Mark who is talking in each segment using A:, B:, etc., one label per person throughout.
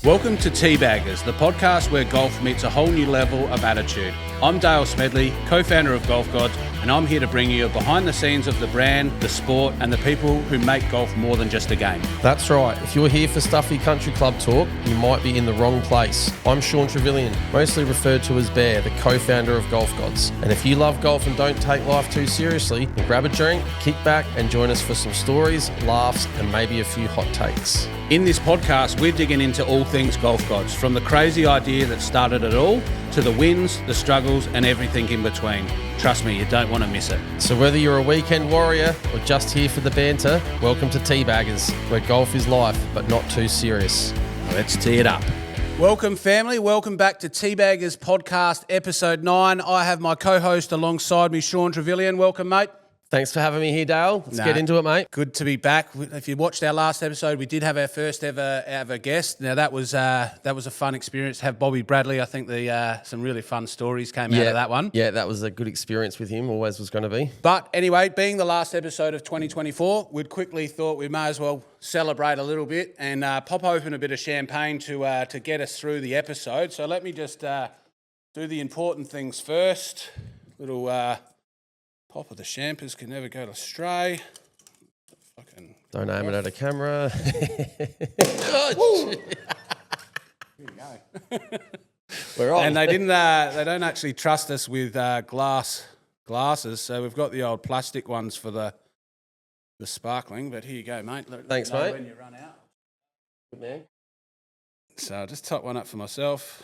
A: Welcome to Teabaggers, the podcast where golf meets a whole new level of attitude. I'm Dale Smedley, co-founder of Golf Gods, and I'm here to bring you behind the scenes of the brand, the sport, and the people who make golf more than just a game.
B: That's right. If you're here for stuffy country club talk, you might be in the wrong place. I'm Sean Trevelyan, mostly referred to as Bear, the co-founder of Golf Gods. And if you love golf and don't take life too seriously, then grab a drink, kick back, and join us for some stories, laughs, and maybe a few hot takes.
A: In this podcast, we're digging into all things Golf Gods, from the crazy idea that started it all to the wins, the struggles, and everything in between. Trust me, you don't want to miss it.
B: So whether you're a weekend warrior or just here for the banter, welcome to Teabaggers, where golf is life, but not too serious.
A: Let's tee it up. Welcome, family. Welcome back to Teabaggers Podcast, Episode 9. I have my co-host alongside me, Sean Trevelyan. Welcome, mate.
B: Thanks for having me here, Dale. Let's get into it, mate.
A: Good to be back. If you watched our last episode, we did have our first ever guest. Now that was a fun experience to have Bobby Bradley. I think some really fun stories came out of that one.
B: Yeah, that was a good experience with him. Always was going to be.
A: But anyway, being the last episode of 2024, we'd quickly thought we may as well celebrate a little bit and pop open a bit of champagne to get us through the episode. So let me just do the important things first. Little. Pop of the champers can never go astray.
B: Don't aim it at a camera.
A: Here you go.
B: We're on.
A: And they don't actually trust us with glasses, so we've got the old plastic ones for the sparkling. But here you go, mate.
B: Thanks, mate.
A: When you run out.
B: Good man.
A: So I'll just top one up for myself.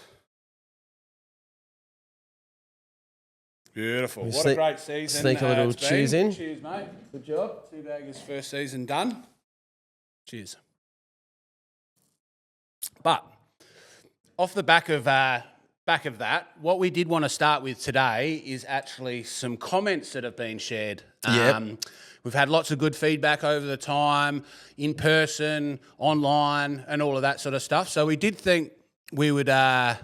A: Beautiful. What a great season.
B: Sneak a little cheers in.
A: Cheers, mate. Good job. Teabaggers' first season done. Cheers. But off the back of that, what we did want to start with today is actually some comments that have been shared. We've had lots of good feedback over the time, in person, online, and all of that sort of stuff. So we did think we would go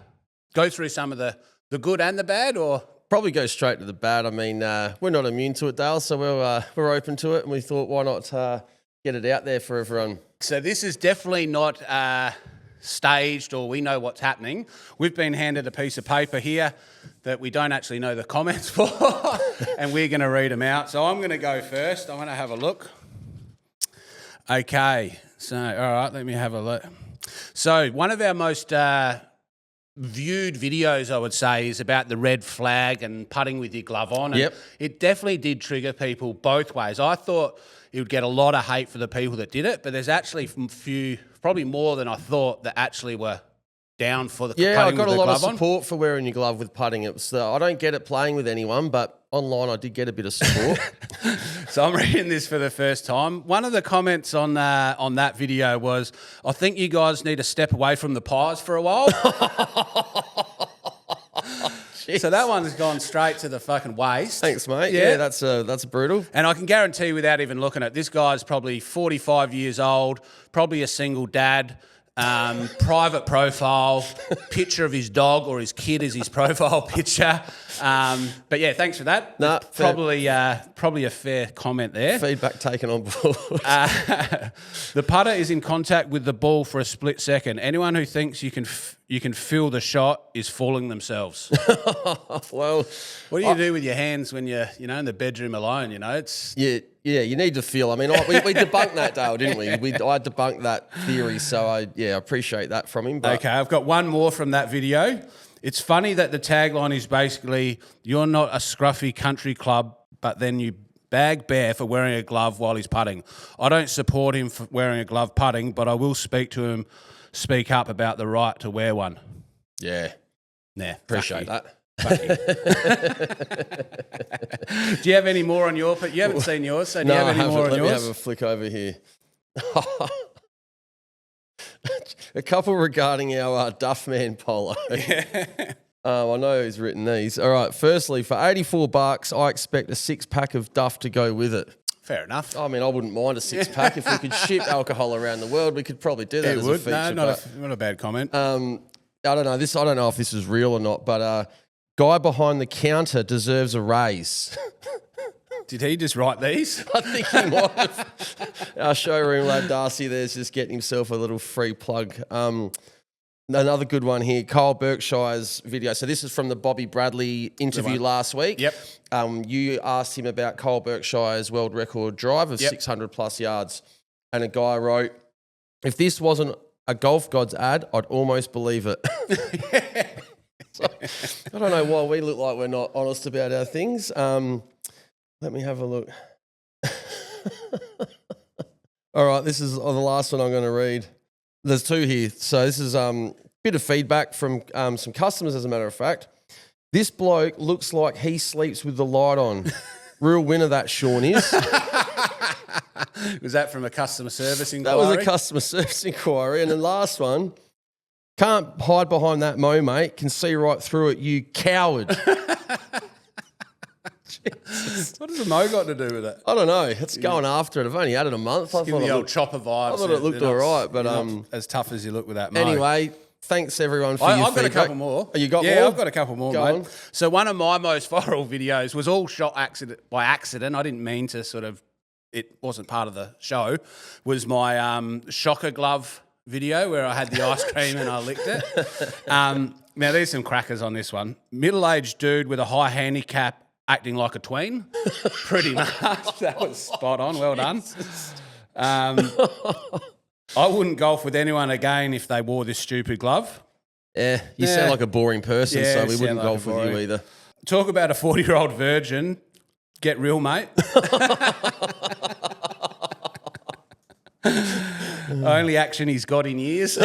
A: through some of the good and the bad, or...
B: Probably go straight to the bad. I mean, we're not immune to it, Dale, so we're open to it, and we thought, why not get it out there for everyone?
A: So this is definitely not staged, or we know what's happening. We've been handed a piece of paper here that we don't actually know the comments for, and we're going to read them out. So I'm going to go first. I want to have a look. Okay. So, all right, let me have a look. So one of our most... viewed videos, I would say, is about the red flag and putting with your glove on. And it definitely did trigger people both ways. I thought it would get a lot of hate for the people that did it, but there's actually a few, probably more than I thought, that actually were down for the putting with the glove on.
B: Yeah, I got a lot of support for wearing your glove with putting. It was, I don't get it playing with anyone, but online I did get a bit of support.
A: So I'm reading this for the first time. One of the comments on that video was, I think you guys need to step away from the pies for a while. So that one's gone straight to the fucking waste.
B: Thanks, mate. Yeah, that's brutal.
A: And I can guarantee without even looking at it, this guy's probably 45 years old, probably a single dad. Private profile, picture of his dog or his kid as his profile picture. But yeah, thanks for that.
B: No,
A: probably a fair comment there.
B: Feedback taken on board.
A: The putter is in contact with the ball for a split second. Anyone who thinks you can feel the shot is fooling themselves.
B: Well,
A: what do you do with your hands when you're in the bedroom alone? It's
B: Yeah, you need to feel. I mean, we debunked that, Dale, didn't we? I debunked that theory, so I appreciate that from him. But.
A: Okay, I've got one more from that video. It's funny that the tagline is basically, you're not a scruffy country club, but then you bag Bear for wearing a glove while he's putting. I don't support him for wearing a glove putting, but I will speak up about the right to wear one.
B: Yeah. Appreciate that.
A: Do you have any more on your? You haven't seen yours, so do you have any more on yours?
B: Let me have a flick over here. A couple regarding our Duffman polo.
A: Yeah.
B: I know who's written these. All right. Firstly, for $84, I expect a 6-pack of Duff to go with it.
A: Fair enough.
B: I mean, I wouldn't mind a 6-pack. If we could ship alcohol around the world, we could probably do that as a feature.
A: No, not a bad comment.
B: I don't know. I don't know if this is real or not, but guy behind the counter deserves a raise.
A: Did he just write these?
B: I think he might have. Our showroom lad Darcy there's just getting himself a little free plug. Another good one here, Kyle Berkshire's video. So this is from the Bobby Bradley interview last week.
A: Yep.
B: You asked him about Kyle Berkshire's world record drive of 600 plus yards. And a guy wrote, if this wasn't a Golf Gods ad, I'd almost believe it. So, I don't know why we look like we're not honest about our things. Let me have a look. All right, this is the last one I'm going to read. There's two here. So this is a bit of feedback from some customers, as a matter of fact. This bloke looks like he sleeps with the light on. Real winner that Sean is.
A: Was that from a customer service inquiry?
B: That was a customer service inquiry. And the last one, can't hide behind that mo, mate. Can see right through it, you coward.
A: What has a mo got to do with it?
B: I don't know. It's going after it. I've only had it a month.
A: Give the old chopper vibes.
B: I thought it looked all right, but
A: as tough as you look with that mo.
B: Anyway, thanks everyone for your feedback.
A: I've got a couple more.
B: Oh, you got more?
A: Yeah, I've got a couple more,
B: Go
A: mate.
B: on.
A: So one of my most viral videos was all shot by accident. I didn't mean to it wasn't part of the show, was my shocker glove video where I had the ice cream and I licked it. Now, there's some crackers on this one. Middle-aged dude with a high handicap acting like a tween. Pretty much. That was spot on. Well done. I wouldn't golf with anyone again if they wore this stupid glove.
B: Yeah, you sound like a boring person,
A: Yeah,
B: so we wouldn't
A: sound like
B: golf with you either.
A: Talk about a 40-year-old virgin. Get real, mate. Only action he's got in years.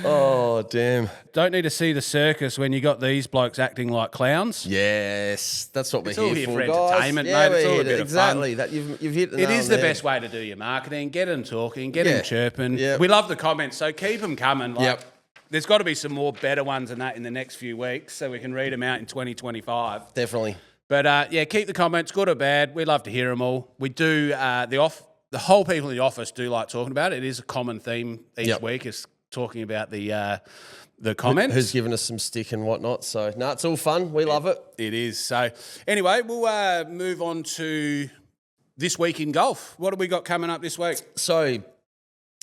B: Oh, damn.
A: Don't need to see the circus when you got these blokes acting like clowns.
B: Yes, that's what we're
A: It's all
B: here
A: here for
B: guys.
A: entertainment,
B: Yeah,
A: mate. It's
B: we're
A: all a
B: here
A: bit
B: to-
A: of fun.
B: exactly. That you've hit the
A: It
B: nail
A: is the
B: there.
A: best way to do your marketing. Get them talking, get them chirping.
B: Yeah.
A: We love the comments, so keep them coming. Like,
B: Yep.
A: There's got to be some more better ones than that in the next few weeks so we can read them out in 2025.
B: Definitely.
A: But, keep the comments, good or bad. We love to hear them all. We do, the whole people in the office do like talking about it. It is a common theme each week is talking about the comments.
B: Who's given us some stick and whatnot. So, no, it's all fun. We love it.
A: It is. So, anyway, we'll move on to this week in golf. What have we got coming up this week?
B: So,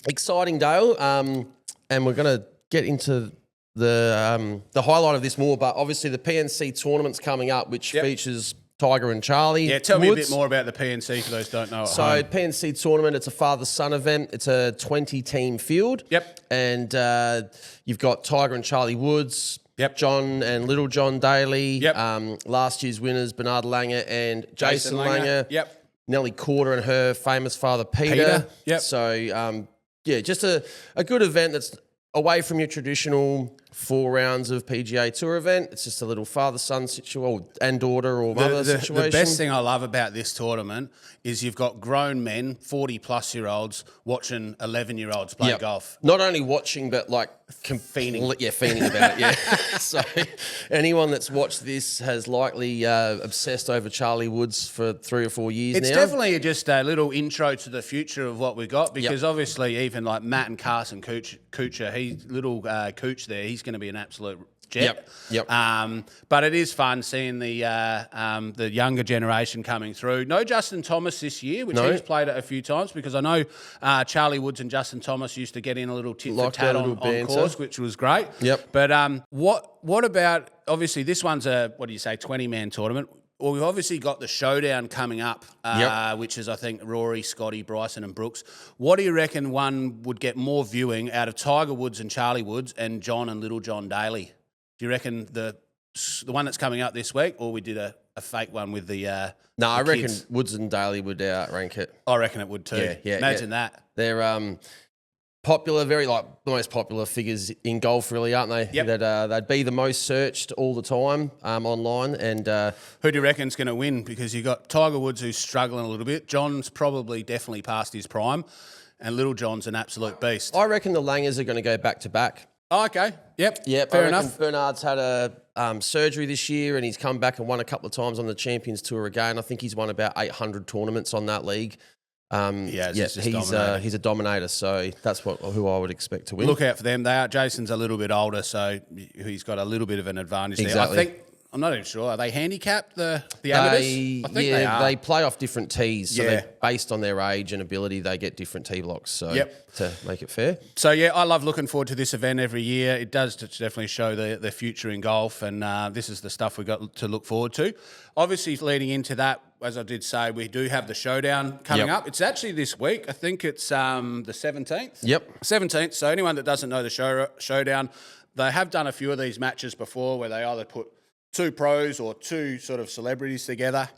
B: exciting, Dale. And we're going to get into the highlight of this more, but obviously the PNC tournament's coming up, which features Tiger and Charlie.
A: Yeah, tell me a bit more about the PNC for those who don't know.
B: So PNC tournament, it's a father-son event. It's a 20-team field.
A: Yep.
B: And you've got Tiger and Charlie Woods.
A: Yep.
B: John and Little John Daly.
A: Yep.
B: Last year's winners, Bernard Langer and Jason Langer.
A: Yep.
B: Nellie Corder and her famous father, Peter.
A: Yep.
B: So, just a good event that's away from your traditional 4 rounds of PGA Tour event. It's just a little father-son situation and daughter or mother situation.
A: The best thing I love about this tournament is you've got grown men, 40-plus-year-olds, watching 11-year-olds play golf.
B: Not only watching, but like
A: Fiending.
B: Yeah, fiending about it, yeah. So anyone that's watched this has likely obsessed over Charlie Woods for 3 or 4 years
A: It's
B: now.
A: definitely just a little intro to the future of what we got because obviously even like Matt and Carson Kuchar, Cooch there, he's going to be an absolute jet.
B: Yep.
A: But it is fun seeing the younger generation coming through. No Justin Thomas this year, which he's played it a few times because I know Charlie Woods and Justin Thomas used to get in a little tit for tat on course, which was great.
B: Yep.
A: But what about, obviously this one's a, 20-man tournament. Well, we've obviously got the showdown coming up, which is, I think, Rory, Scotty, Bryson and Brooks. What do you reckon one would get more viewing out of Tiger Woods and Charlie Woods and John and Little John Daly? Do you reckon the one that's coming up this week, or we did a fake one with the
B: No, I reckon
A: kids?
B: Woods and Daly would outrank it.
A: I reckon it would too.
B: Yeah,
A: Imagine that.
B: They're popular, very the most popular figures in golf, really, aren't they?
A: Yep.
B: That they'd be the most searched all the time online. And
A: Who do you reckon's going to win? Because you got Tiger Woods who's struggling a little bit. John's definitely past his prime, and Little John's an absolute beast.
B: I reckon the Langers are going to go back to back.
A: Oh, okay. Yep.
B: Fair
A: enough.
B: Bernard's had a surgery this year, and he's come back and won a couple of times on the Champions Tour again. I think he's won about 800 tournaments on that league. He's a dominator, so that's who I would expect to win.
A: Look out for them. Jason's a little bit older, so he's got a little bit of an advantage there.
B: Exactly.
A: I'm not even sure. Are they handicapped, the amateurs? I think they are.
B: They play off different tees. So
A: Yeah.
B: based on their age and ability, they get different tee blocks. So to make it fair.
A: So, yeah, I love looking forward to this event every year. It does definitely show the future in golf, and this is the stuff we've got to look forward to. Obviously, leading into that, as I did say, we do have the showdown coming up. It's actually this week. I think it's the 17th.
B: Yep.
A: 17th. So anyone that doesn't know the showdown, they have done a few of these matches before where they either put two pros or two sort of celebrities together.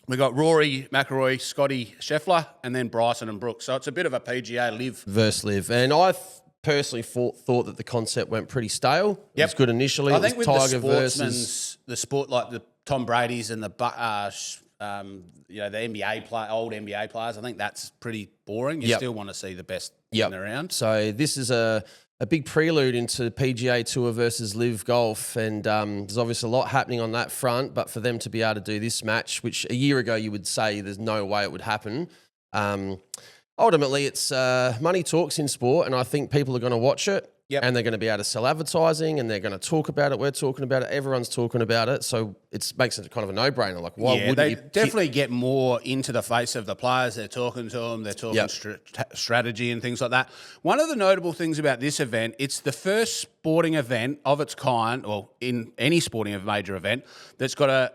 A: We got Rory McIlroy, Scotty Scheffler, and then Bryson and Brooks. So it's a bit of a PGA live
B: versus live. And I personally thought that the concept went pretty stale. It was good initially.
A: I think with
B: Tiger
A: the
B: versus
A: the sport like the Tom Brady's and the the old NBA players, I think that's pretty boring. You still want to see the best in around.
B: So this is a big prelude into PGA Tour versus Live Golf, and there's obviously a lot happening on that front, but for them to be able to do this match, which a year ago you would say there's no way it would happen, ultimately it's money talks in sport, and I think people are going to watch it, and they're going to be able to sell advertising, and they're going to talk about it. We're talking about it. Everyone's talking about it. So it makes it kind of a no-brainer. Like, why wouldn't
A: they
B: you
A: definitely get more into the face of the players. They're talking to them. They're talking strategy and things like that. One of the notable things about this event, it's the first sporting event of its kind, or in any sporting major event, that's got a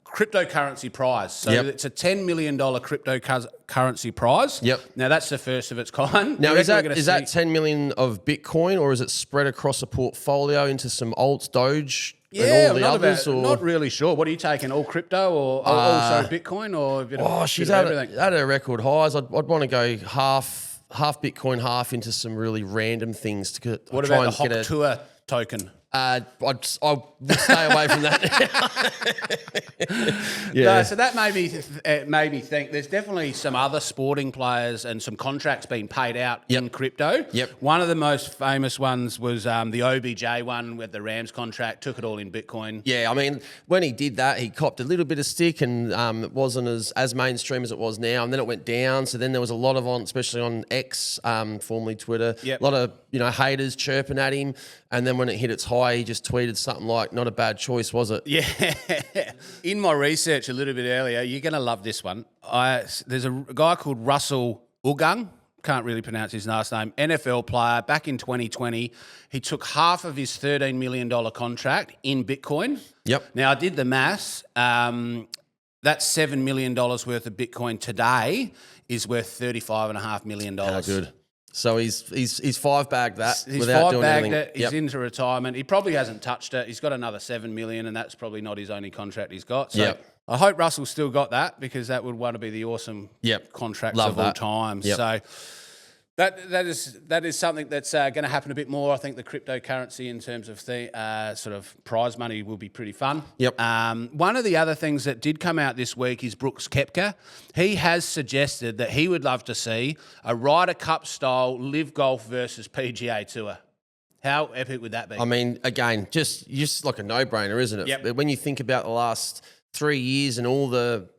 A: cryptocurrency prize. So it's a $10 million cryptocurrency prize. Now, that's the first of its kind.
B: Now, is that 10 million of Bitcoin, or is it spread across a portfolio into some alts, Doge, and all the others?
A: Not really sure. What are you taking? All crypto or also Bitcoin, or a bit of,
B: she's
A: bit of everything?
B: At her record highs. I'd want to go half Bitcoin, half into some really random things to
A: what
B: try
A: about
B: and
A: the
B: get
A: Tour token?
B: I would stay away from that.
A: No, so that made me think there's definitely some other sporting players and some contracts being paid out in crypto. One of the most famous ones was the OBJ one with the Rams contract, took it all in Bitcoin.
B: Yeah, I mean, when he did that, he copped a little bit of stick, and it wasn't as mainstream as it was now, and then it went down. So then there was a lot of especially on X, formerly Twitter, a lot of haters chirping at him. And then when it hit its high, he just tweeted something like, "Not a bad choice, was it?"
A: Yeah. In my research a little bit earlier, you're going to love this one. There's a guy called Russell Ugang, can't really pronounce his last name, NFL player, back in 2020. He took half of his $13 million contract in Bitcoin. Now, I did the maths. That's $7 million worth of Bitcoin today is worth $35.5 million.
B: How good. So he's five-bagged that
A: He's
B: without doing anything.
A: It. He's into retirement. He probably hasn't touched it. He's got another $7 million, and that's probably not his only contract he's got. So I hope Russell's still got that, because that would want to be the awesome contracts of all time. So that is something that's going to happen a bit more. I think the cryptocurrency in terms of the sort of prize money will be pretty fun. One of the other things that did come out this week is Brooks Koepka. He has suggested that he would love to see a Ryder Cup style live golf versus PGA Tour. How epic would that be?
B: I mean, again, just like a no-brainer, isn't it? When you think about the last 3 years and all the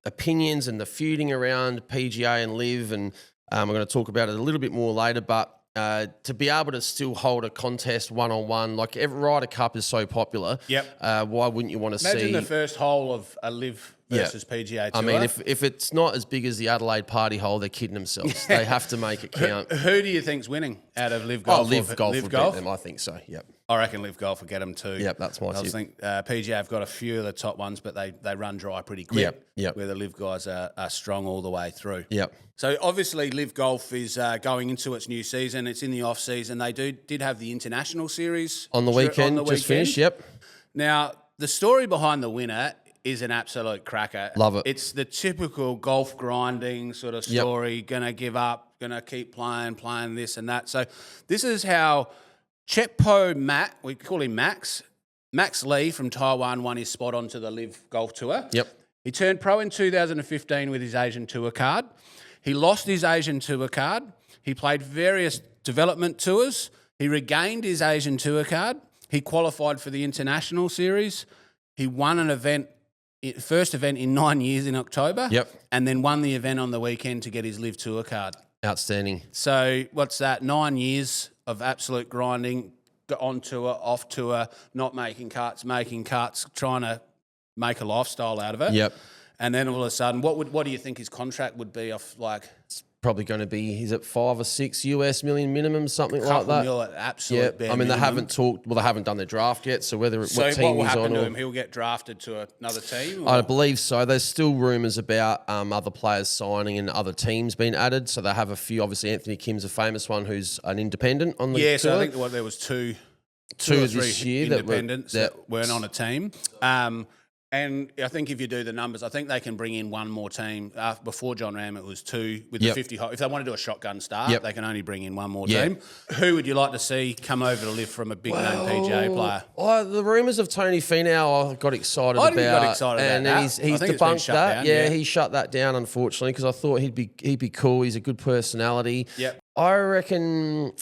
B: opinions and the feuding around PGA and live, and we're going to talk about it a little bit more later, but to be able to still hold a contest one-on-one, like every Ryder Cup is so popular, why wouldn't you want to see...
A: Imagine the first hole of a live versus PGA Tour.
B: I mean, if it's not as big as the Adelaide Party hole, they're kidding themselves. They have to make it count.
A: Who do you think's winning out of live golf?
B: Live golf would beat them, I think so,
A: I reckon live golf will get them too.
B: That's my tip.
A: I think PGA have got a few of the top ones, but they run dry pretty quick. Where the live guys are strong all the way through. So obviously, live golf is going into its new season. It's in the off season. They did have the international series
B: on the weekend. Just finished.
A: Now the story behind the winner is an absolute cracker.
B: Love it.
A: It's the typical golf grinding sort of story. Gonna give up. Gonna keep playing this and that. So this is how Chepo Matt, we call him Max Lee from Taiwan, won his spot onto the Live Golf Tour. He turned pro in 2015 with his Asian Tour card. He lost his Asian Tour card. He played various development tours. He regained his Asian Tour card. He qualified for the International Series. He won an event, first event in 9 years in October. And then won the event on the weekend to get his Live Tour card.
B: Outstanding.
A: So what's that? 9 years of absolute grinding, on tour, off tour, not making cuts, trying to make a lifestyle out of it.
B: Yep.
A: And then all of a sudden, what do you think his contract would be off like?
B: Probably going to be, he's at $5 or $6 million minimum, something like that.
A: Mil at absolute bare
B: I mean,
A: minimum.
B: they haven't done their draft yet, so what team
A: what will
B: he's
A: happen
B: on.
A: to him? He'll get drafted to another team?
B: I believe so. There's still rumours about other players signing and other teams being added. So they have a few. Obviously, Anthony Kim's a famous one who's an independent on the tour.
A: So I think there was two or three
B: this year
A: independents that weren't on a team. And I think if you do the numbers, I think they can bring in one more team. Before John Ram, it was two with the 50 hole. If they want to do a shotgun start, they can only bring in one more team. Who would you like to see come over to live from a big name PGA player?
B: The rumours of Tony Finau, I got excited about.
A: I didn't got excited about
B: and
A: that.
B: he's
A: I think
B: debunked that.
A: Down,
B: he shut that down, unfortunately, because I thought he'd be cool. He's a good personality.
A: Yep.
B: I reckon,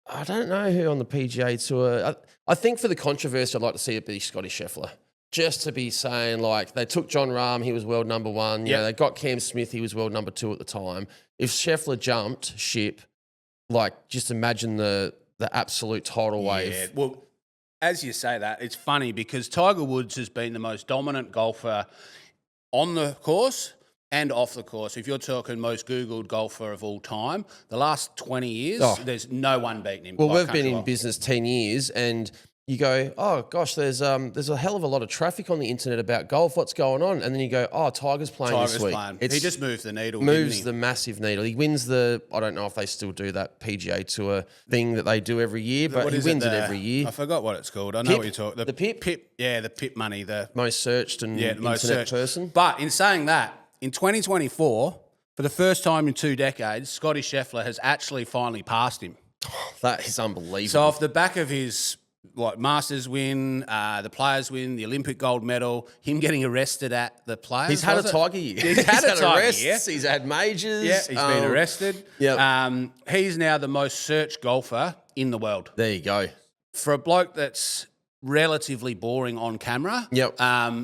B: I don't know who on the PGA Tour. I think for the controversy, I'd like to see it be Scotty Scheffler. Just to be saying, like, they took John Rahm, he was world number one. You know, they got Cam Smith, he was world number 2 at the time. If Scheffler jumped ship, like, just imagine the absolute tidal wave.
A: Yeah, well, as you say that, it's funny because Tiger Woods has been the most dominant golfer on the course and off the course. If you're talking most Googled golfer of all time, the last 20 years, there's no one beating him.
B: Well, we've been in business 10 years and you go, oh, gosh, there's a hell of a lot of traffic on the internet about golf. What's going on? And then you go, oh, Tiger's playing this week.
A: He just moved the needle,
B: moves the massive needle. He wins I don't know if they still do that PGA Tour thing that they do every year, but he wins it every year.
A: I forgot what it's called. I know what you're talking.
B: The PIP?
A: The PIP money. The
B: most searched and internet person.
A: But in saying that, in 2024, for the first time in 2 decades, Scotty Scheffler has actually finally passed him.
B: That is unbelievable.
A: So off the back of his Masters win, the Players win, the Olympic gold medal, him getting arrested at the Players.
B: He's had a Tiger year.
A: He's had
B: arrests.
A: Year.
B: He's had majors.
A: Yeah, he's been arrested.
B: Yep.
A: He's now the most searched golfer in the world.
B: There you go.
A: For a bloke that's relatively boring on camera.
B: Yep.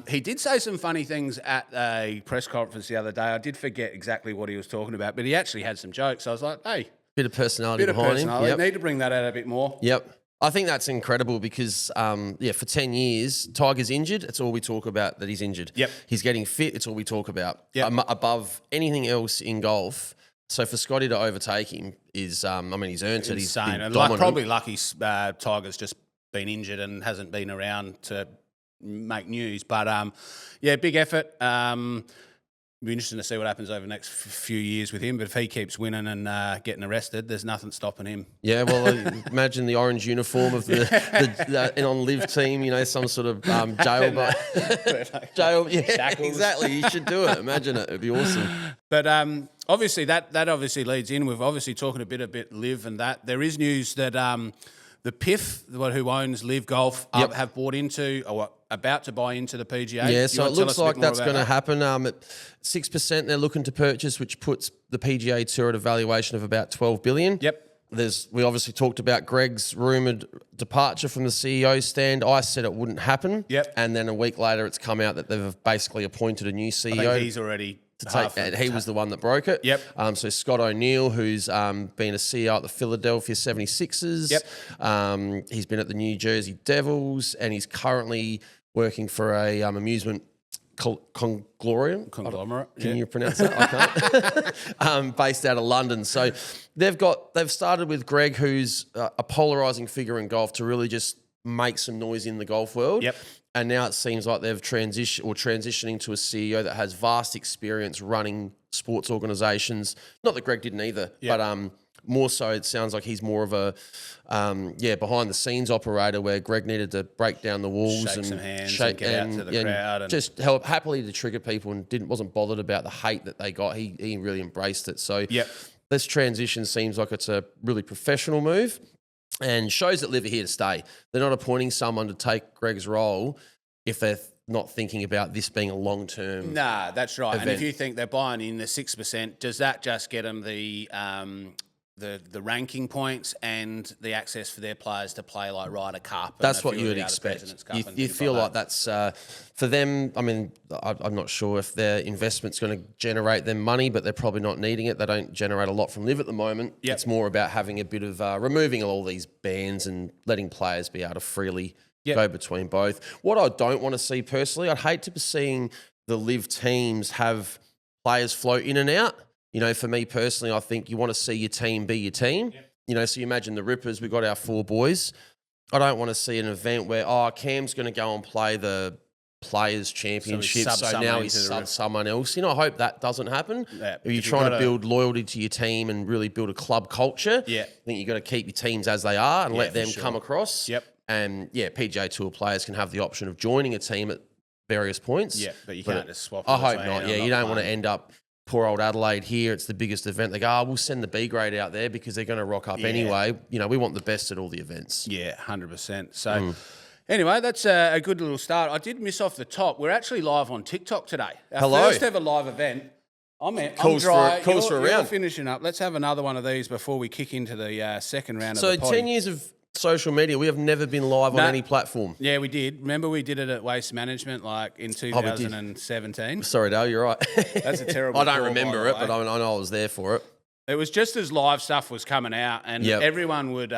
A: He did say some funny things at a press conference the other day. I did forget exactly what he was talking about, but he actually had some jokes. I was like, hey.
B: Bit of personality behind him.
A: Yep. Need to bring that out a bit more.
B: Yep. I think that's incredible because, for 10 years, Tiger's injured. It's all we talk about, that he's injured.
A: Yep.
B: He's getting fit. It's all we talk about.
A: Yep.
B: Above anything else in golf. So for Scotty to overtake him is, he's earned it. He's
A: insane.
B: been
A: And probably lucky Tiger's just been injured and hasn't been around to make news. But, big effort. It'll be interesting to see what happens over the next few years with him. But if he keeps winning and getting arrested, there's nothing stopping him.
B: Yeah, well, imagine the orange uniform of the on live team. Some sort of jail. Jail. Yeah,
A: Shackles.
B: Exactly. You should do it. Imagine it. It'd be awesome.
A: But obviously that obviously leads in. We've obviously talking a bit live and that. There is news that the PIF, who owns Live Golf, have bought into or about to buy into the PGA.
B: Yeah, so it looks like that's going to happen. At 6%, they're looking to purchase, which puts the PGA Tour at a valuation of about $12 billion.
A: Yep.
B: We obviously talked about Greg's rumoured departure from the CEO stand. I said it wouldn't happen.
A: Yep.
B: And then a week later, it's come out that they've basically appointed a new CEO.
A: I think he's already
B: he was the one that broke it.
A: Yep.
B: So Scott O'Neill, who's been a CEO at the Philadelphia 76ers.
A: Yep.
B: He's been at the New Jersey Devils, and he's currently working for a amusement conglomerate. Can you pronounce that? I can't. Based out of London. So they've started with Greg, who's a polarizing figure in golf, to really just make some noise in the golf world.
A: Yep.
B: And now it seems like they've transitioning to a CEO that has vast experience running sports organizations. Not that Greg didn't either, but more so it sounds like he's more of a behind the scenes operator, where Greg needed to break down the walls
A: shake
B: and
A: some hands and get out to the crowd and
B: just help happily to trigger people, and wasn't bothered about the hate that they got. He really embraced it. So this transition seems like it's a really professional move. And shows that Live are here to stay. They're not appointing someone to take Greg's role if they're not thinking about this being a long-term
A: Nah, that's right.
B: event.
A: And if you think they're buying in the 6%, does that just get them the the ranking points and the access for their players to play like Ryder Cup.
B: That's what you would expect. You feel like that's for them. I mean, I'm not sure if their investment's going to generate them money, but they're probably not needing it. They don't generate a lot from Live at the moment.
A: Yep.
B: It's more about having a bit of removing all these bans and letting players be able to freely go between both. What I don't want to see personally, I'd hate to be seeing the Live teams have players float in and out. You know, for me personally, I think you want to see your team be your team. Yep. You know, so you imagine the Rippers, we've got our 4 boys. I don't want to see an event where, Cam's going to go and play the Players' Championship, so now he's sub someone else. You know, I hope that doesn't happen. Yeah, if you're trying to build loyalty to your team and really build a club culture, I think you've got to keep your teams as they are and let them come across. Yep. And, PGA Tour players can have the option of joining a team at various points. Yeah,
A: but you can't just swap.
B: I hope not. Yeah, you don't want to end up... Poor old Adelaide here, it's the biggest event. They go, we'll send the B grade out there because they're going to rock up anyway. You know, we want the best at all the events.
A: Yeah, 100%. So anyway, that's a good little start. I did miss off the top. We're actually live on TikTok today. Our first ever live event. I'm dry. You're finishing up. Let's have another one of these before we kick into the second round of the pod.
B: So 10 years of social media, we have never been live on any platform.
A: Yeah, we did. Remember we did it at Waste Management like in 2017?
B: Sorry, Dale, you're right.
A: That's a terrible
B: I don't remember it, but I know I was there for it.
A: It was just as live stuff was coming out and everyone would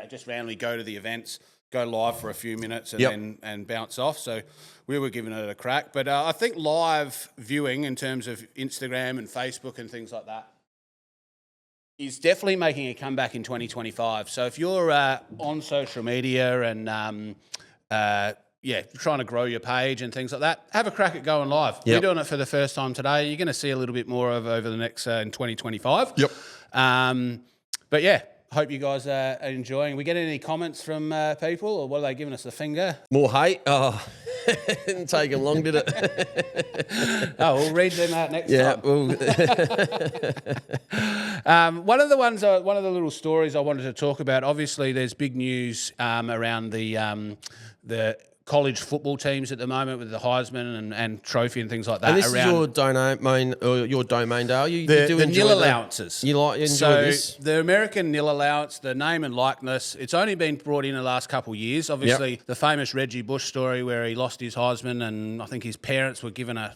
A: just randomly go to the events, go live for a few minutes and then bounce off. So we were giving it a crack. But I think live viewing in terms of Instagram and Facebook and things like that is definitely making a comeback in 2025. So if you're on social media and, trying to grow your page and things like that, have a crack at going live. Yep. We're doing it for the first time today. You're going to see a little bit more of over the next in 2025.
B: Yep.
A: But yeah, hope you guys are enjoying. We get any comments from people, or what are they giving us, the finger?
B: More hate? Oh, didn't take them long, did it?
A: We'll read them out next time. One of the little stories I wanted to talk about, obviously there's big news around the college football teams at the moment with the Heisman and trophy and things like that.
B: And this is your domain, Dale.
A: The nil allowances.
B: You enjoy this?
A: The American nil allowance, the name and likeness, it's only been brought in the last couple of years. Obviously, the famous Reggie Bush story where he lost his Heisman and I think his parents were given a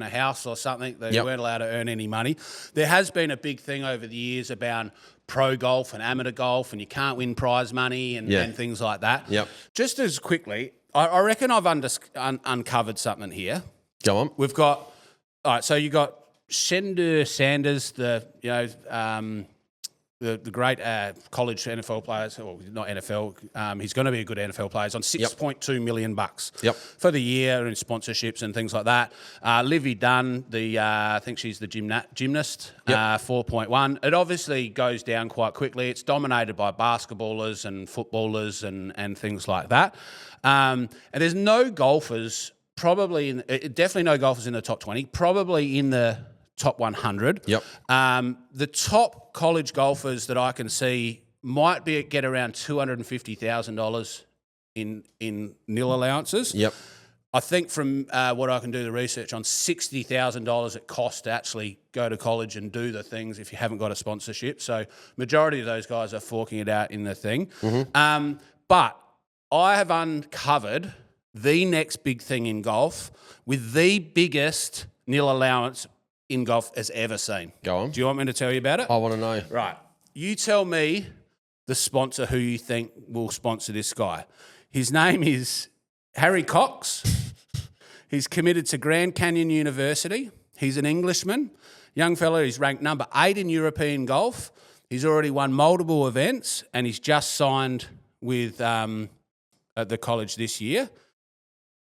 A: house or something. They weren't allowed to earn any money. There has been a big thing over the years about pro golf and amateur golf, and you can't win prize money and things like that. Yep. Just as quickly, I reckon I've uncovered something here.
B: Go on.
A: We've got, all right, so you got Shender Sanders, the great college NFL players, or not NFL. He's going to be a good NFL player. He's on $6.2 million for the year in sponsorships and things like that. Livy Dunn, I think she's the gymnast, 4.1. It obviously goes down quite quickly. It's dominated by basketballers and footballers and things like that. And there's no golfers, definitely no golfers in the top 20, probably in the top 100. Yep. The top college golfers that I can see might get around $250,000 in nil allowances. Yep. I think from what I can do the research on, $60,000 it costs to actually go to college and do the things if you haven't got a sponsorship. So majority of those guys are forking it out in the thing. Mm-hmm. But I have uncovered the next big thing in golf with the biggest nil allowance in golf has ever seen.
B: Go on.
A: Do you want me to tell you about it?
B: I want to know.
A: Right. You tell me the sponsor who you think will sponsor this guy. His name is Harry Cox. He's committed to Grand Canyon University. He's an Englishman. Young fella, he's ranked number 8 in European golf. He's already won multiple events and he's just signed with at the college this year.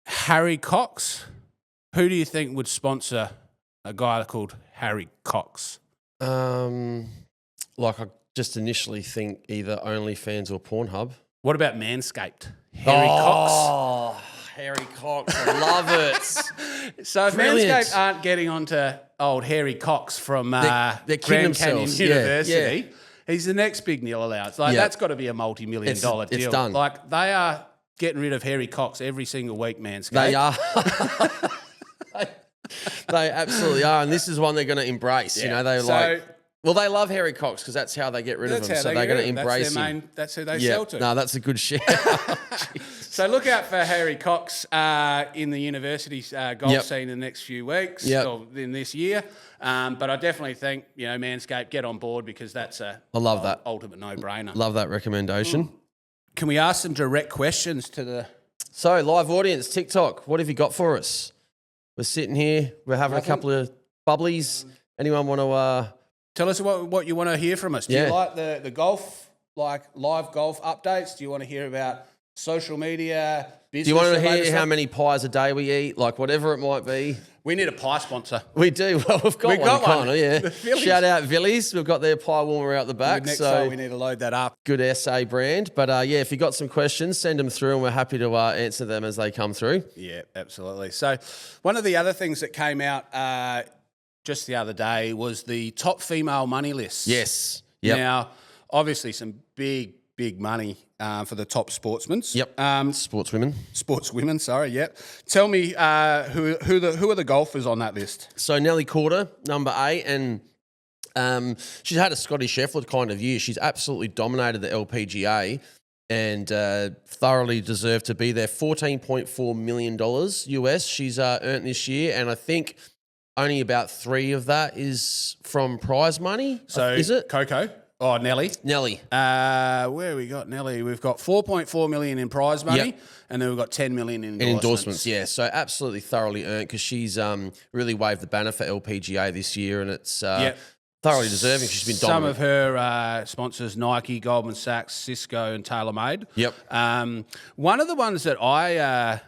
A: Harry Cox. Who do you think would sponsor a guy called Harry Cox?
B: I just initially think either OnlyFans or Pornhub.
A: What about Manscaped? Harry Cox.
B: Harry Cox. I love it.
A: So if Manscaped aren't getting onto old Harry Cox from Grand Canyon University, he's the next big nil allowance. That's got to be a multi-million-dollar deal.
B: It's done.
A: They are getting rid of Harry Cox every single week, Manscaped.
B: They are. They absolutely are, and this is one they're going to embrace. Yeah. Well, they love Harry Cox because that's how they get rid of him. So they're going to embrace him.
A: That's who they sell to.
B: No, that's a good shout.
A: So look out for Harry Cox in the university golf scene in the next few weeks or in this year. But I definitely think, Manscaped, get on board because that's
B: I love that.
A: Ultimate no-brainer.
B: Love that recommendation.
A: Can we ask some direct questions to the...
B: So, live audience, TikTok, what have you got for us? We're sitting here. We're having a couple of bubblies. Anyone want to...
A: Tell us what you want to hear from us. Do you like the golf, like live golf updates? Do you want to hear about social media, business?
B: Do you want to hear how many pies a day we eat? Like whatever it might be.
A: We need a pie sponsor.
B: We do. Well, we've got one. Yeah. Shout out Villies. We've got their pie warmer out the back.
A: Next time we need to load that up.
B: Good SA brand. But if you've got some questions, send them through and we're happy to answer them as they come through.
A: Yeah, absolutely. So one of the other things that came out just the other day was the top female money list.
B: Yes. Yep.
A: Now, obviously some big money for the top sportsmen.
B: Yep.
A: Sportswomen, sorry, yep. Tell me who are the golfers on that list?
B: So Nelly Corder, number 8, and she's had a Scotty Scheffler kind of year. She's absolutely dominated the LPGA and thoroughly deserved to be there. $14.4 million US she's earned this year, and I think only about 3 of that is from prize money.
A: So
B: is it
A: Coco? Oh, Nelly. Where we got Nelly? We've got $4.4 million in prize money, and then we've got $10 million in endorsements.
B: Yeah, so absolutely thoroughly earned because she's really waved the banner for LPGA this year, and it's thoroughly deserving. She's been dominant.
A: Some of her sponsors: Nike, Goldman Sachs, Cisco, and TaylorMade.
B: Yep.
A: One of the ones that I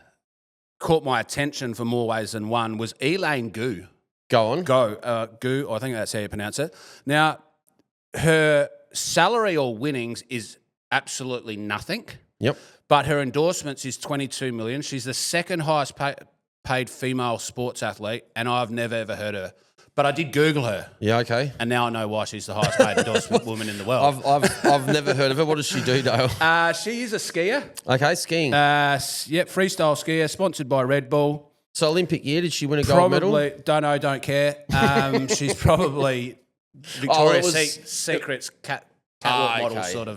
A: caught my attention for more ways than one was Elaine Gu.
B: Go on.
A: Gu, I think that's how you pronounce it. Now, her salary or winnings is absolutely nothing.
B: Yep.
A: But her endorsements is $22 million. She's the second highest paid female sports athlete, and I've never, ever heard of her. But I did Google her.
B: Yeah, okay.
A: And now I know why she's the highest paid endorsement woman in the world.
B: I've never heard of her. What does she do, Dale?
A: She is a skier.
B: Okay, skiing.
A: Freestyle skier, sponsored by Red Bull.
B: So Olympic year, did she win a gold medal?
A: Probably, don't know, don't care. She's probably Victoria's Secret's catwalk model sort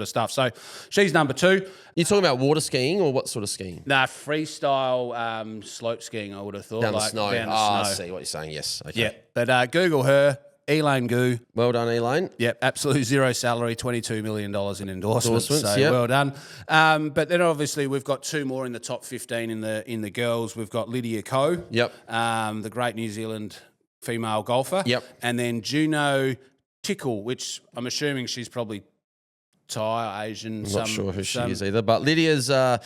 A: of stuff. So she's number 2.
B: You're talking about water skiing or what sort of skiing?
A: Nah, freestyle slope skiing, I would have thought.
B: Down the snow.
A: Down the
B: I
A: snow.
B: see what you're saying, yes. Okay.
A: Yeah, but Google her, Elaine Gu.
B: Well done, Elaine.
A: Yep, absolutely zero salary, $22 million in endorsements. So
B: yep.
A: Well done. But then obviously we've got 2 more in the top 15 in the girls. We've got Lydia Ko.
B: Yep.
A: The great New Zealand female golfer.
B: Yep. And
A: then Juno Tickle, which I'm assuming she's probably Thai, Asian.
B: I'm not sure who she is either. But Lydia's,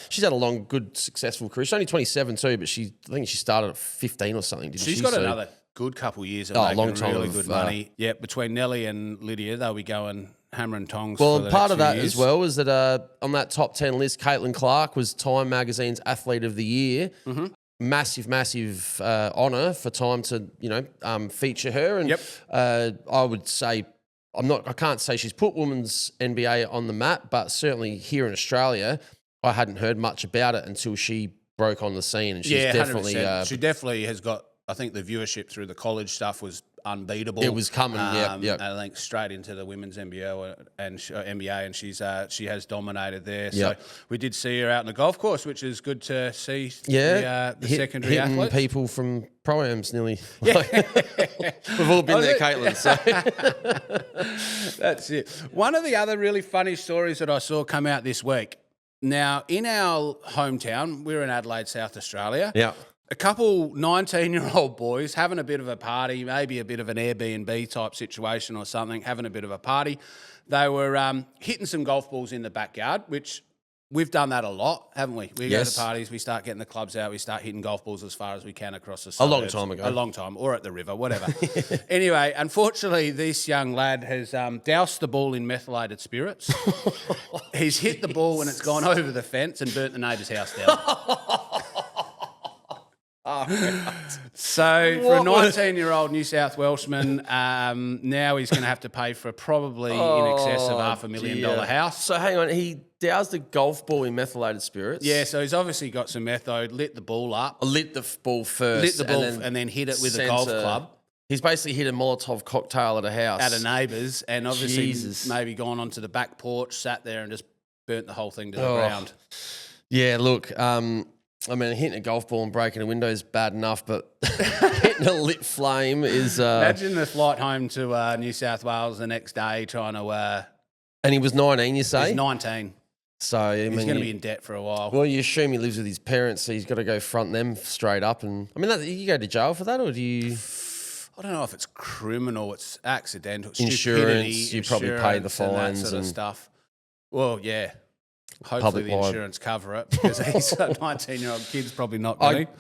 B: she's had a long, good, successful career. She's only 27 too, but I think she started at 15 or something, didn't she?
A: She's got another good couple of years of making
B: long time
A: really good money. Yeah, between Nelly and Lydia, they'll be going hammer and tongs.
B: Well,
A: for the
B: part
A: next
B: of that
A: few years.
B: as well is that on that top 10 list, Caitlin Clark was Time Magazine's Athlete of the Year. Mm-hmm. Massive honour for Time to feature her. And I would say I can't say she's put women's NBA on the map, but certainly here in Australia, I hadn't heard much about it until she broke on the scene, and she's definitely
A: she definitely has got. I think the viewership through the college stuff was unbeatable.
B: It was coming, yep.
A: I think straight into the women's NBA and she has dominated there.
B: Yep.
A: So we did see her out in the golf course, which is good to see.
B: Yeah,
A: the secondary
B: hitting
A: athletes.
B: People from pro-ams nearly. Yeah. We've all been there, Caitlin. So
A: that's it. One of the other really funny stories that I saw come out this week. Now, in our hometown, we're in Adelaide, South Australia.
B: Yeah.
A: A couple 19-year-old boys having a bit of a party, maybe a bit of an Airbnb type situation or something, having a bit of a party. They were hitting some golf balls in the backyard, which we've done that a lot, haven't we? We go to parties, we start getting the clubs out, we start hitting golf balls as far as we can across the suburbs.
B: A long time ago.
A: A long time, or at the river, whatever. Anyway, unfortunately, this young lad has doused the ball in methylated spirits. He's hit the ball when it's gone over the fence and burnt the neighbour's house down. So for a 19-year-old New South Welshman, now he's going to have to pay for probably in excess of $500,000 house.
B: So hang on, he doused a golf ball in methylated spirits?
A: Yeah, so he's obviously got some methode, lit the ball up.
B: Lit the ball first.
A: Lit the ball and then hit it with a golf club.
B: He's basically hit a Molotov cocktail at a house.
A: At a neighbour's, and obviously
B: Jesus.
A: maybe gone onto the back porch, sat there and just burnt the whole thing to the ground.
B: Yeah, look, I mean, hitting a golf ball and breaking a window is bad enough, but hitting a lit flame is...
A: Imagine the flight home to New South Wales the next day trying to...
B: and he was 19, you say?
A: He's 19.
B: So, I mean,
A: he's going to be in debt for a while.
B: Well, you assume he lives with his parents, so he's got to go front them straight up. And I mean, you go to jail for that, or do you...
A: I don't know if it's criminal, it's accidental.
B: Insurance, you probably pay the fines
A: and that sort of stuff. Well, yeah. Hopefully the insurance cover it, because he's a 19-year-old kid's probably not going to.
B: I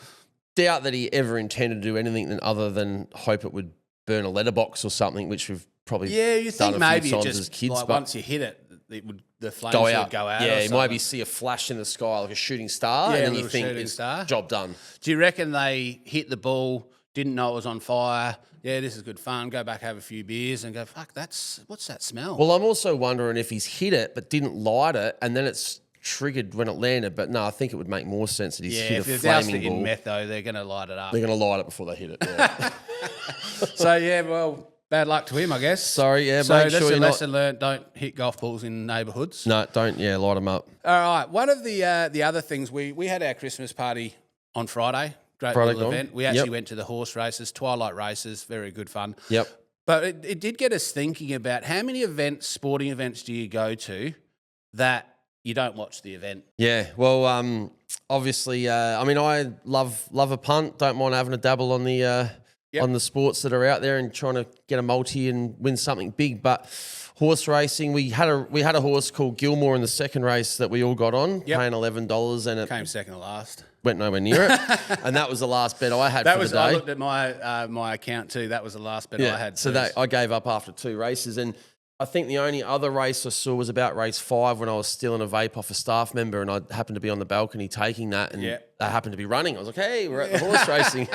B: doubt that he ever intended to do anything other than hope it would burn a letterbox or something, which we've probably
A: you think
B: done
A: maybe
B: a few
A: it
B: times
A: just,
B: as kids.
A: like,
B: but
A: once you hit it, the flames would go out.
B: Yeah,
A: or
B: you maybe see a flash in the sky like a shooting star,
A: Yeah,
B: and then
A: a
B: you
A: little
B: think
A: shooting
B: it's
A: star.
B: job done.
A: Do you reckon they hit the ball, didn't know it was on fire? Yeah, this is good fun. Go back, have a few beers, and go, fuck, what's that smell?
B: Well, I'm also wondering if he's hit it but didn't light it, and then it's triggered when it landed. But no, I think it would make more sense that he's hit a
A: if they're
B: flaming
A: doused it
B: ball.
A: in meth, though, they're going to light it up.
B: They're going to light it before they hit it. Yeah.
A: So, yeah, well, bad luck to him, I guess.
B: Sorry, yeah,
A: so
B: make
A: that's
B: sure
A: a
B: you're not...
A: lesson learned. Don't hit golf balls in neighbourhoods.
B: No, don't, light them up.
A: All right. One of the other things, we had our Christmas party on Friday. Great little event. We actually went to the horse races, twilight races, very good fun.
B: Yep.
A: But it did get us thinking about how many sporting events do you go to that you don't watch the event?
B: Yeah, well, obviously, I mean, I love a punt. Don't mind having a dabble on the on the sports that are out there and trying to get a multi and win something big. But horse racing, we had a horse called Gilmore in the second race that we all got on, paying $11, and it
A: came second to last.
B: Went nowhere near it, and that was the last bet I had for the day.
A: I looked at my account too. That was the last bet I had.
B: So I gave up after 2 races, and I think the only other race I saw was about race 5 when I was stealing a vape off a staff member, and I happened to be on the balcony taking that, and they happened to be running. I was like, hey, we're at the horse racing.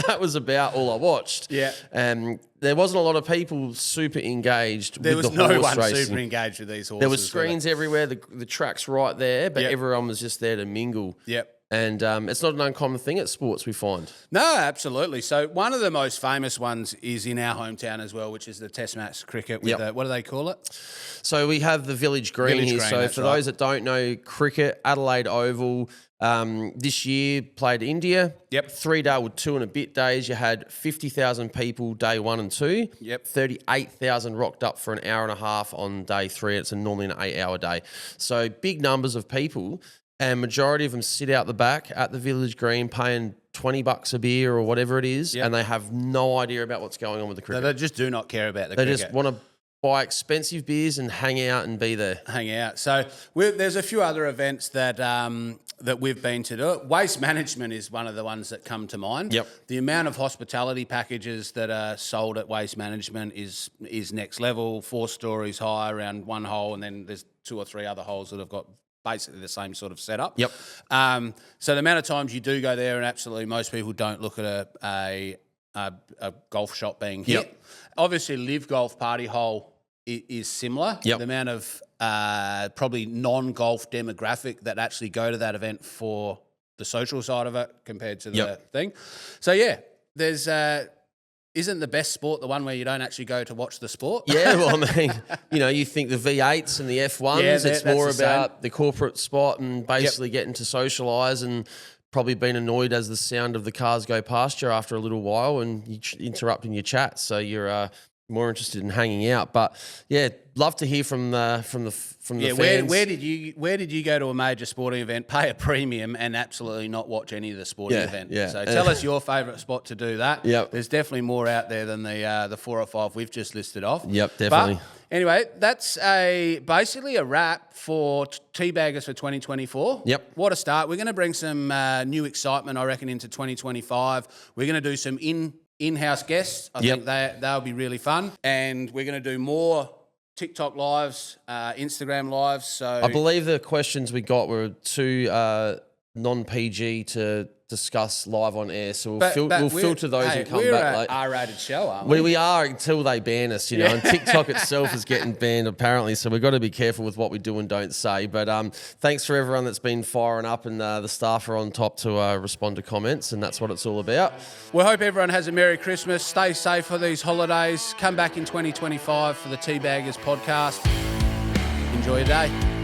B: That was about all I watched. Yeah. There wasn't a lot of people super engaged with the horse racing. There was no one super
A: engaged with these horses.
B: There were screens everywhere. The track's right there, but everyone was just there to mingle.
A: Yep.
B: And it's not an uncommon thing at sports, we find.
A: No, absolutely. So one of the most famous ones is in our hometown as well, which is the Test match cricket. With what do they call it?
B: So we have the Village Green here. So for those that don't know cricket, Adelaide Oval this year played India. Yep. 3-day with 2 and a bit days. You had 50,000 people day 1 and 2. Yep. 38,000 rocked up for an hour and a half on day 3. It's normally an 8-hour day. So big numbers of people. And majority of them sit out the back at the Village Green paying $20 a beer or whatever it is, and they have no idea about what's going on with the cricket.
A: They just do not care about the cricket.
B: They just want to buy expensive beers and hang out and be there.
A: Hang out. So there's a few other events that that we've been to do. Waste management is one of the ones that come to mind. Yep. The amount of hospitality packages that are sold at Waste Management is next level. 4 stories high around one hole, and then there's 2 or 3 other holes that have got basically the same sort of setup. Yep. So the amount of times you do go there, and absolutely most people don't look at a golf shop being hit. Yep. Obviously, Live Golf Party Hole is similar. Yep. The amount of probably non-golf demographic that actually go to that event for the social side of it compared to the thing. So yeah, there's isn't the best sport the one where you don't actually go to watch the sport?
B: Yeah, well, I mean, you think the V8s and the F1s, it's more about the corporate spot and basically getting to socialise and probably being annoyed as the sound of the cars go past you after a little while and you interrupting your chat. So you're more interested in hanging out. But yeah, love to hear from the fans.
A: Where did you go to a major sporting event, pay a premium, and absolutely not watch any of the sporting event? Yeah. So tell us your favourite spot to do that. Yep. There's definitely more out there than the 4 or 5 we've just listed off.
B: Yep, definitely.
A: But anyway, that's basically a wrap for Teabaggers for 2024. Yep. What a start. We're going to bring some new excitement, I reckon, into 2025. We're going to do some in-house guests. I think they'll be really fun. And we're going to do more TikTok lives, Instagram lives. So
B: I believe the questions we got were too non-PG to discuss live on air. So we'll filter those and come
A: we're
B: back
A: an
B: later.
A: R-rated show, aren't we?
B: We are until they ban us, and TikTok itself is getting banned apparently, so we've got to be careful with what we do and don't say. But thanks for everyone that's been firing up, and the staff are on top to respond to comments, and that's what it's all about.
A: We hope everyone has a Merry Christmas. Stay safe for these holidays. Come back in 2025 for the Teabaggers podcast. Enjoy your day.